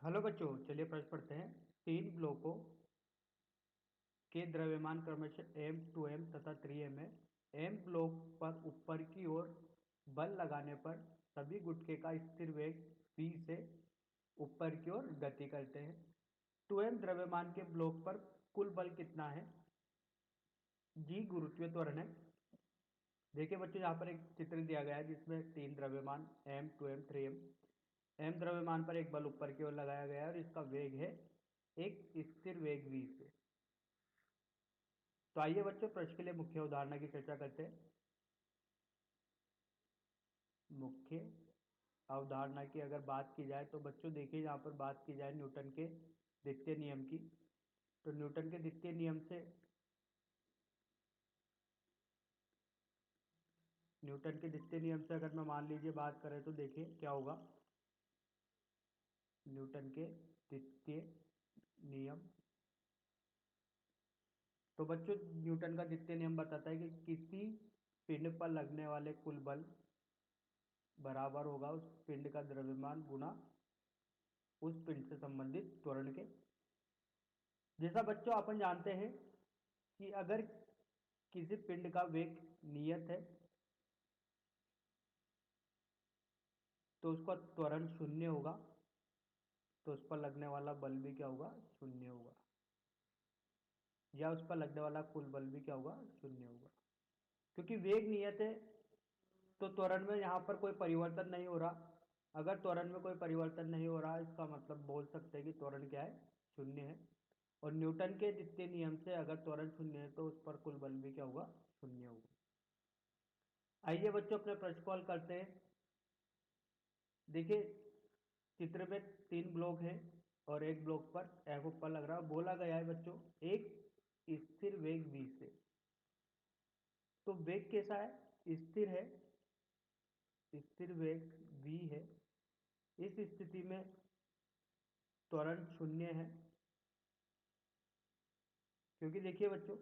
Hello बच्चों, चलिए प्रश्न पढ़ते हैं। तीन ब्लॉकों के द्रव्यमान क्रमशः m2m तथा 3m है। m ब्लॉक पर ऊपर की ओर बल लगाने पर सभी गुटके का स्थिर वेग v से ऊपर की ओर गति करते हैं। 2m द्रव्यमान के ब्लॉक पर कुल बल कितना है? g गुरुत्वीय त्वरण है। देखिए बच्चों, यहाँ पर एक चित्र दिया गया है जिसमें तीन द्रव्यमान m 2m 3m। m द्रव्यमान पर एक बल ऊपर की ओर लगाया गया है और इसका वेग है एक स्थिर वेग v से। तो आइए बच्चों, प्रश्न के लिए मुख्य उदाहरण की चर्चा करते हैं। मुख्य अवधारणा की अगर बात की जाए तो बच्चों देखिए, यहाँ पर बात की जाए न्यूटन के द्वितीय नियम की। तो न्यूटन के द्वितीय नियम से अगर मैं मान लीजिए बात करें तो देखिए क्या होगा। न्यूटन के द्वितीय नियम, तो बच्चों न्यूटन का द्वितीय नियम बताता है कि किसी पिंड पर लगने वाले कुल बल बराबर होगा उस पिंड का द्रव्यमान गुना उस पिंड से संबंधित त्वरण के। जैसा बच्चों अपन जानते हैं कि अगर किसी पिंड का वेग नियत है तो उसका त्वरण शून्य होगा, तो उस पर लगने वाला बल भी क्या होगा? शून्य होगा। या उस पर लगने वाला कुल बल भी क्या होगा? शून्य होगा। क्योंकि वेग नियत है तो त्वरण में यहाँ पर कोई परिवर्तन नहीं हो रहा। अगर त्वरण में कोई परिवर्तन नहीं हो रहा, इसका मतलब बोल सकते हैं कि त्वरण क्या है? शून्य है। और न्यूटन के द्वितीय नियम से अगर त्वरण शून्य है तो उस पर कुल बल भी क्या होगा? शून्य होगा। आइए बच्चों, अपने प्रश्न को हल करते हैं। देखिए चित्र में तीन ब्लॉक हैं और एक ब्लॉक पर एफ ऊपर लग रहा है। बोला गया है बच्चों एक स्थिर वेग v से। तो वेग कैसा है? स्थिर है। स्थिर वेग v है। इस स्थिति में त्वरण शून्य है, क्योंकि देखिए बच्चों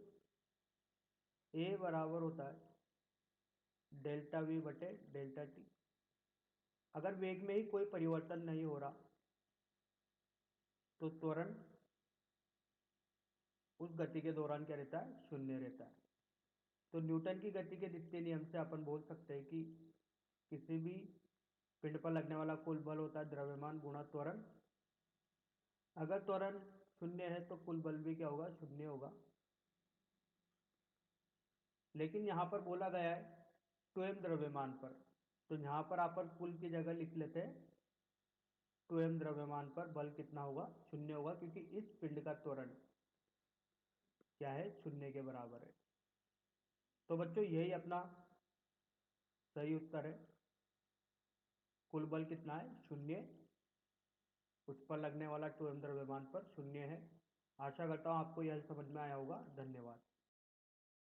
a बराबर होता है डेल्टा v बटे डेल्टा टी। अगर वेग में ही कोई परिवर्तन नहीं हो रहा तो त्वरण उस गति के दौरान क्या रहता है? शून्य रहता है। तो न्यूटन की गति के द्वितीय नियम से अपन बोल सकते हैं कि किसी भी पिंड पर लगने वाला कुल बल होता है द्रव्यमान गुणा त्वरण। अगर त्वरण शून्य है तो कुल बल भी क्या होगा? शून्य होगा। लेकिन यहां पर बोला गया है 2m द्रव्यमान पर, तो यहां पर अपन कुल की जगह लिख लेते हैं 2m द्रव्यमान पर बल कितना होगा? शून्य होगा, क्योंकि इस पिंड का त्वरण क्या है? शून्य के बराबर है। तो बच्चों यही अपना सही उत्तर है। कुल बल कितना है? शून्य। उस पर लगने वाला 2m द्रव्यमान पर शून्य है। आशा करता हूं आपको यह समझ में आया होगा। धन्यवाद।